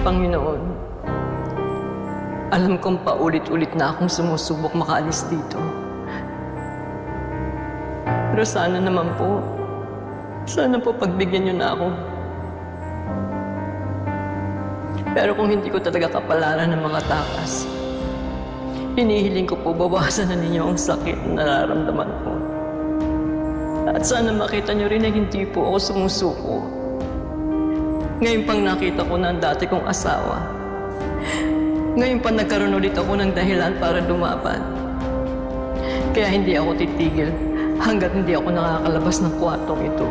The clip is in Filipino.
Panginoon, alam kong paulit-ulit na akong sumusubok makaalis dito. Pero sana po pagbigyan niyo na ako. Pero kung hindi ko talaga kapalaran ng mga takas, hinihiling ko po bawasan na ninyo ang sakit na nararamdaman ko. At sana makita niyo rin na hindi po ako sumusuko. Ngayon pang nakita ko na ang dati kong asawa. Ngayon pa nagkaroon ulit ako ng dahilan para lumaban. Kaya hindi ako titigil hanggat hindi ako nakakalabas ng kwartong ito.